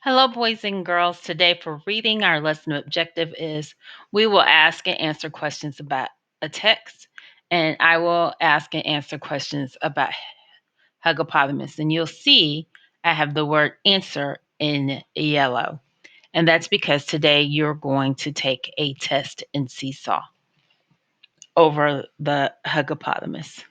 Hello, boys and girls. Today, for reading, our lesson objective is we will ask and answer questions about a text, and I will ask and answer questions about Hugopotamus. And you'll see I have the word answer in yellow. And that's because today you're going to take a test in Seesaw over the Hugopotamus.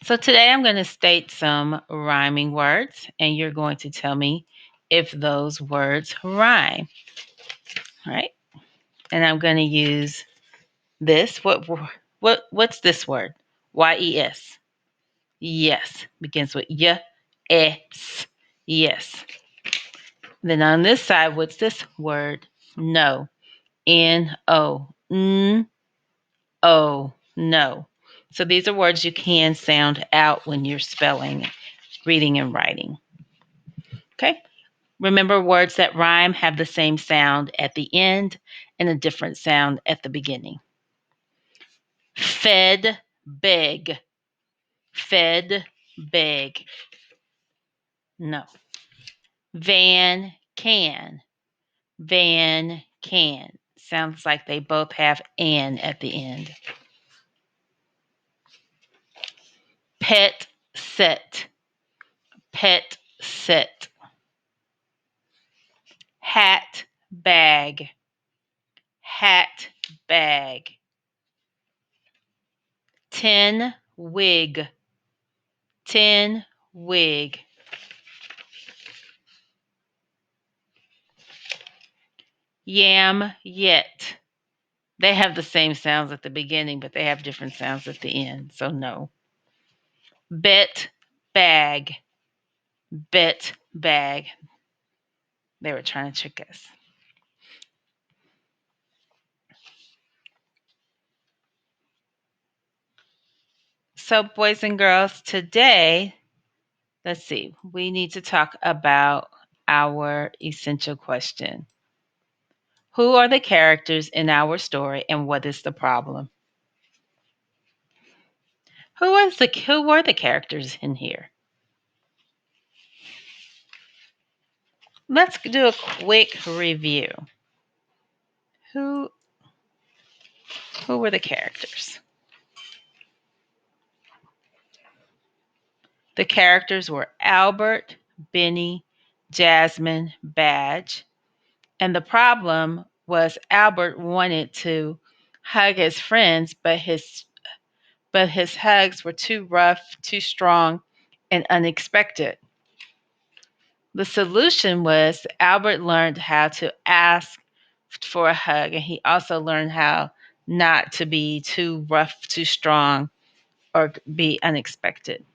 So today I'm going to state some rhyming words, and you're going to tell me if those words rhyme. All right. And I'm going to use this. What's this word? Y-E-S. Yes. Begins with y-s. Yes. Then on this side, what's this word? No. N-O. N-O. No. So these are words you can sound out when you're spelling, reading, and writing. Okay. Remember, words that rhyme have the same sound at the end and a different sound at the beginning. Fed, beg. Fed, beg. No. Van, can. Van, can. Sounds like they both have an at the end. Pet, set. Pet, set. Hat, bag. Hat, bag. Tin, wig. Tin, wig. Yam, yet. They have the same sounds at the beginning, but they have different sounds at the end, so no. Bet, bag. Bet, bag. They were trying to trick us. So, boys and girls, today, let's see, we need to talk about our essential question. Who are the characters in our story and what is the problem? Who were the characters in here? Let's do a quick review. Who were the characters? The characters were Albert, Benny, Jasmine, Badge, and the problem was Albert wanted to hug his friends, but his hugs were too rough, too strong, and unexpected. The solution was Albert learned how to ask for a hug, and he also learned how not to be too rough, too strong, or be unexpected.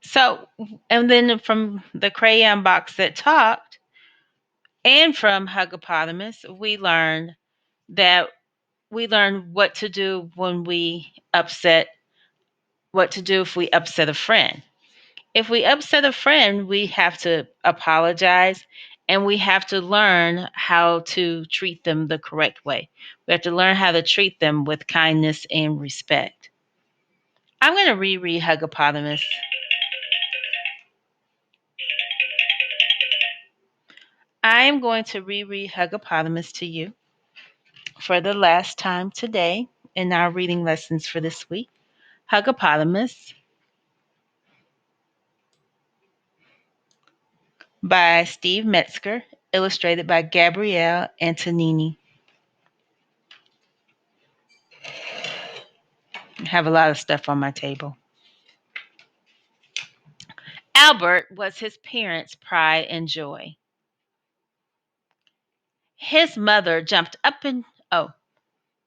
So, and then from the crayon box that talked, and from Hugopotamus, that we learned what to do what to do if we upset a friend. If we upset a friend, we have to apologize and we have to learn how to treat them the correct way. We have to learn how to treat them with kindness and respect. I'm going to reread Hugopotamus. I am going to reread Hugopotamus to you for the last time today in our reading lessons for this week. Hugopotamus by Steve Metzger, illustrated by Gabrielle Antonini. I have a lot of stuff on my table. Albert was his parents' pride and joy. His mother jumped up and oh,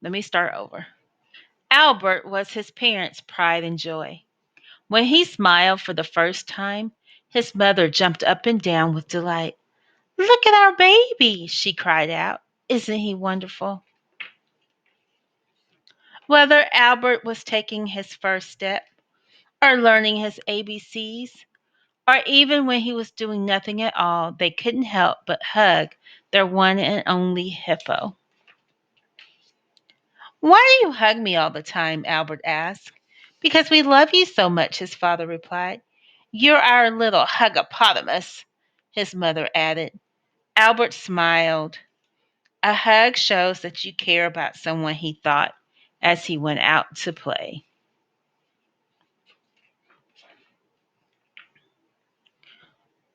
let me start over. Albert was his parents' pride and joy. When he smiled for the first time, his mother jumped up and down with delight. "Look at our baby," she cried out. "Isn't he wonderful?" Whether Albert was taking his first step, or learning his ABCs, or even when he was doing nothing at all, they couldn't help but hug their one and only hippo. "Why do you hug me all the time?" Albert asked. "Because we love you so much," his father replied. You're our little huggopotamus, his mother added. Albert smiled. A hug shows that you care about someone, he thought, as he went out to play.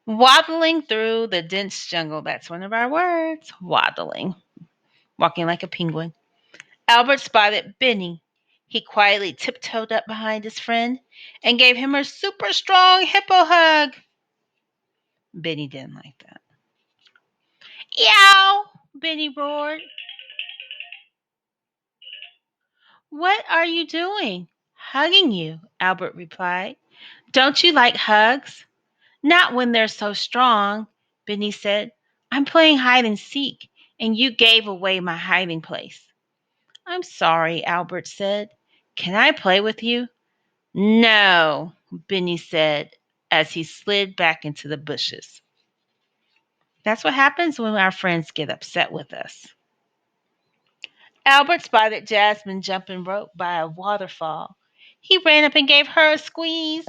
Waddling through the dense jungle, that's one of our words, waddling, walking like a penguin. Albert spotted Benny. He quietly tiptoed up behind his friend and gave him a super strong hippo hug. Benny didn't like that. Yow! Benny roared. What are you doing? Hugging you, Albert replied. Don't you like hugs? Not when they're so strong, Benny said. I'm playing hide and seek, and you gave away my hiding place. I'm sorry, Albert said. Can I play with you? No, Benny said as he slid back into the bushes. That's what happens when our friends get upset with us. Albert spotted Jasmine jumping rope by a waterfall. He ran up and gave her a squeeze.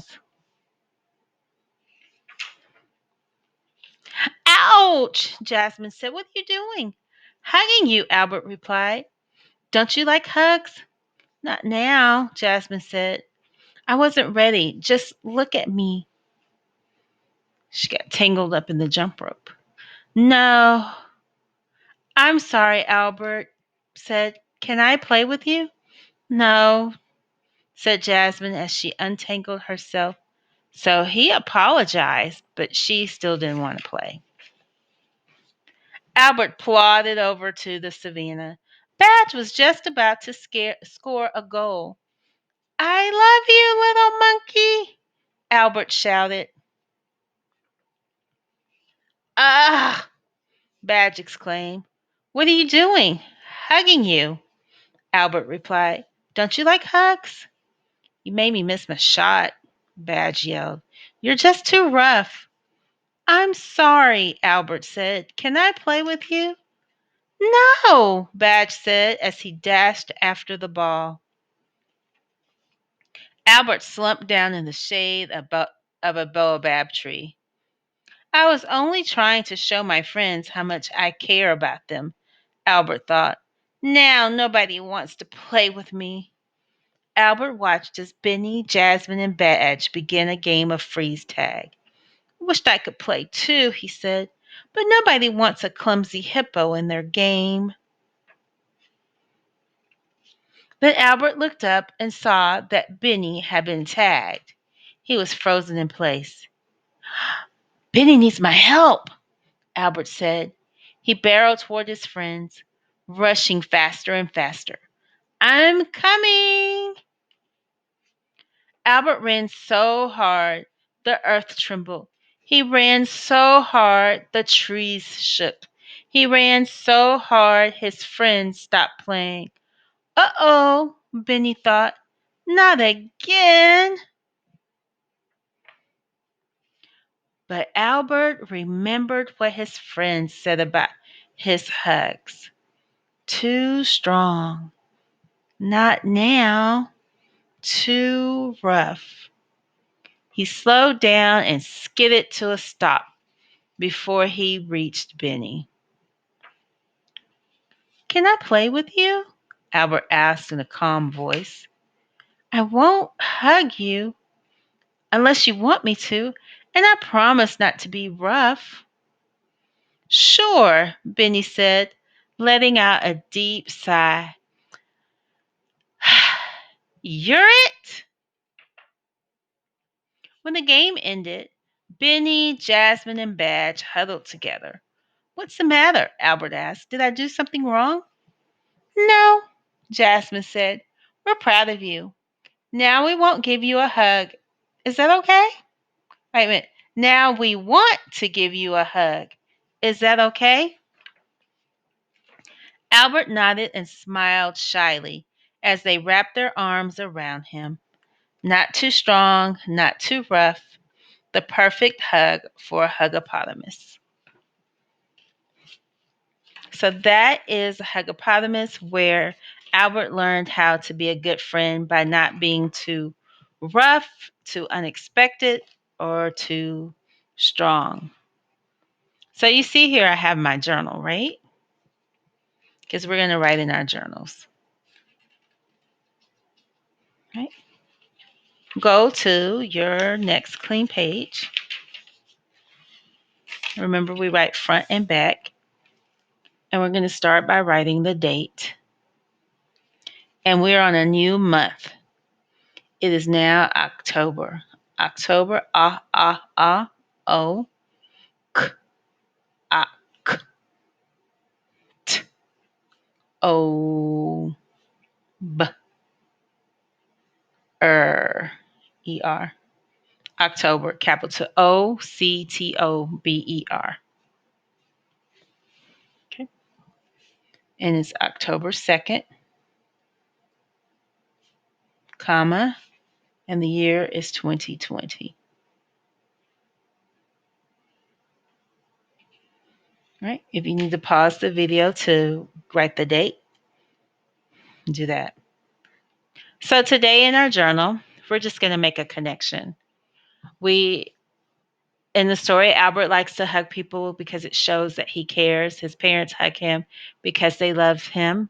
Ouch, Jasmine said. What are you doing? Hugging you, Albert replied. Don't you like hugs? Not now, Jasmine said. I wasn't ready. Just look at me. She got tangled up in the jump rope. No, I'm sorry, Albert said. Can I play with you? No, said Jasmine as she untangled herself. So he apologized, but she still didn't want to play. Albert plodded over to the savannah. Badge was just about to score a goal. I love you, little monkey, Albert shouted. Ah, Badge exclaimed. What are you doing? Hugging you, Albert replied. Don't you like hugs? You made me miss my shot, Badge yelled. You're just too rough. I'm sorry, Albert said. Can I play with you? No, Badge said as he dashed after the ball. Albert slumped down in the shade of a baobab tree. I was only trying to show my friends how much I care about them, Albert thought. Now nobody wants to play with me. Albert watched as Benny, Jasmine, and Badge began a game of freeze tag. Wished I could play too, he said, but nobody wants a clumsy hippo in their game. Then Albert looked up and saw that Benny had been tagged. He was frozen in place. Benny needs my help, Albert said. He barreled toward his friends, rushing faster and faster. I'm coming! Albert ran so hard the earth trembled. He ran so hard the trees shook. He ran so hard his friends stopped playing. Uh-oh, Benny thought. Not again. But Albert remembered what his friends said about his hugs. Too strong. Not now. Too rough. He slowed down and skidded to a stop before he reached Benny. Can I play with you? Albert asked in a calm voice. I won't hug you unless you want me to, and I promise not to be rough. Sure, Benny said, letting out a deep sigh. You're it? When the game ended, Benny, Jasmine, and Badge huddled together. What's the matter? Albert asked. Did I do something wrong? No, Jasmine said. We're proud of you. Now we won't give you a hug. Is that okay? Wait a minute. Now we want to give you a hug. Is that okay? Albert nodded and smiled shyly as they wrapped their arms around him. Not too strong, not too rough. The perfect hug for a hugopotamus. So that is Huggopotamus, where Albert learned how to be a good friend by not being too rough, too unexpected. or too strong. So you see here, I have my journal, right? Because we're going to write in our journals. Right? Go to your next clean page. Remember, we write front and back. And we're going to start by writing the date. And we're on a new month. It is now October. October, O, k, k, t, o, b, er. October, capital October. Okay. And it's October 2nd, comma, and the year is 2020. Right? If you need to pause the video to write the date, do that. So today in our journal, we're just going to make a connection. In the story, Albert likes to hug people because it shows that he cares. His parents hug him because they love him.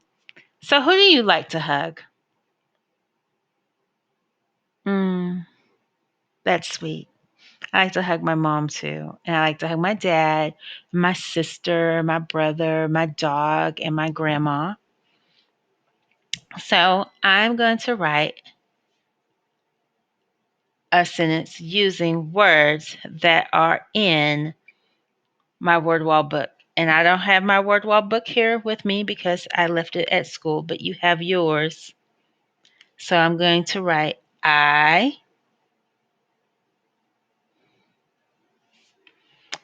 So who do you like to hug? That's sweet. I like to hug my mom too. And I like to hug my dad, my sister, my brother, my dog, and my grandma. So I'm going to write a sentence using words that are in my word wall book. And I don't have my word wall book here with me because I left it at school, but you have yours. So I'm going to write and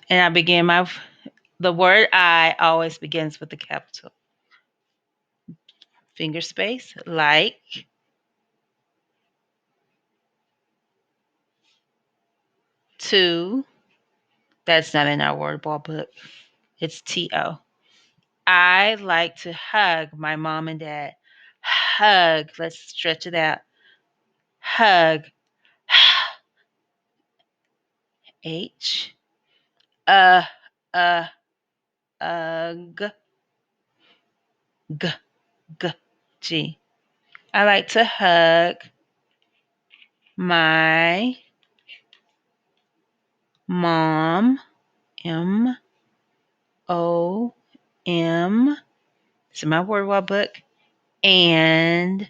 I begin the word I always begins with the capital. Finger space, like, to, that's not in our word wall book. It's TO. I like to hug my mom and dad. Hug, let's stretch it out. Hug. H. Uh, uh, G, G, G, G. I like to hug my mom, MOM. It's in my word wall book. And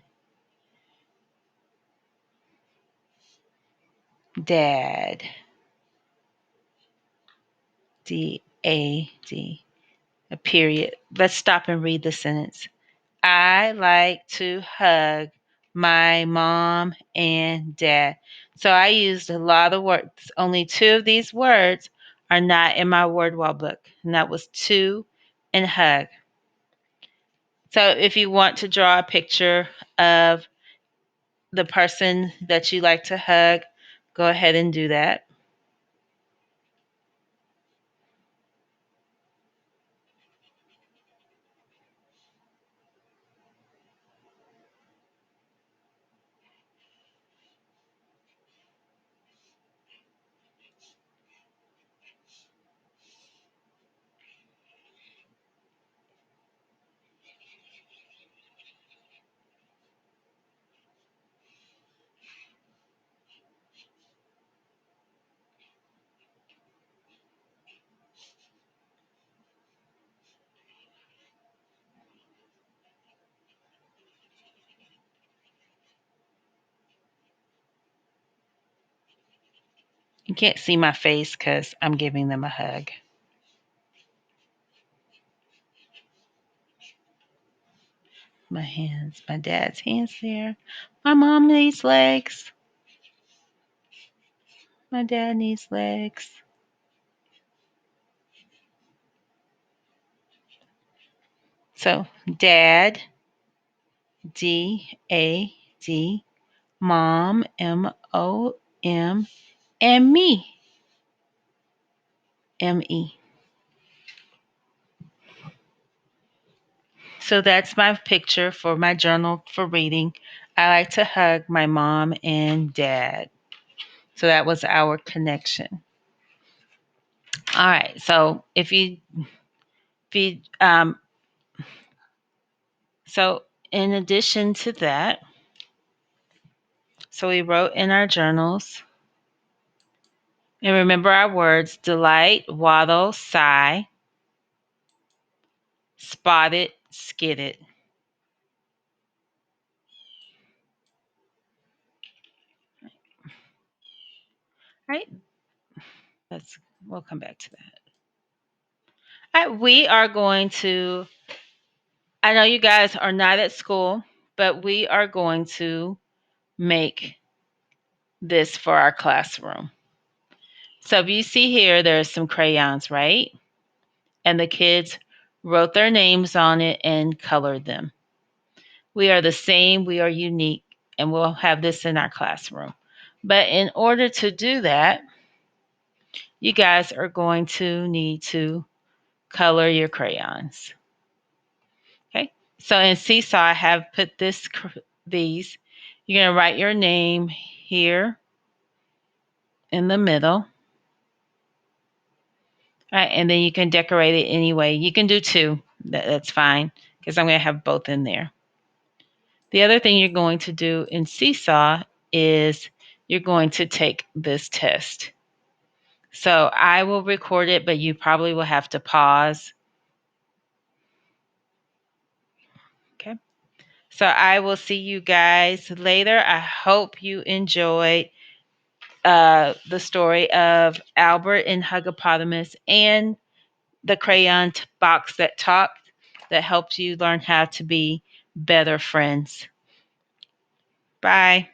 dad. DAD. A period. Let's stop and read the sentence. I like to hug my mom and dad. So I used a lot of words. Only two of these words are not in my word wall book, and that was to and hug. So if you want to draw a picture of the person that you like to hug, go ahead and do that. You can't see my face because I'm giving them a hug. My hands, my dad's hands there. My mom needs legs. My dad needs legs. So dad, DAD, mom, MOM, and me, ME. So that's my picture for my journal for reading. I like to hug my mom and dad. So that was our connection. All right. So if you so in addition to that, so we wrote in our journals and remember our words: delight, waddle, sigh, spotted, skidded. All right. Let's we'll come back to that. All right, we are going to I know you guys are not at school, but we are going to make this for our classroom. So if you see here, there's some crayons, right? And the kids wrote their names on it and colored them. We are the same, we are unique, and we'll have this in our classroom. But in order to do that, you guys are going to need to color your crayons. Okay. So in Seesaw, I have put these. You're going to write your name here in the middle. All right, and then you can decorate it anyway. You can do two. That's fine because I'm going to have both in there. The other thing you're going to do in Seesaw is you're going to take this test. So I will record it, but you probably will have to pause. Okay. So I will see you guys later. I hope you enjoyed the story of Albert and Huggopotamus and the crayon box that talked that helps you learn how to be better friends. Bye.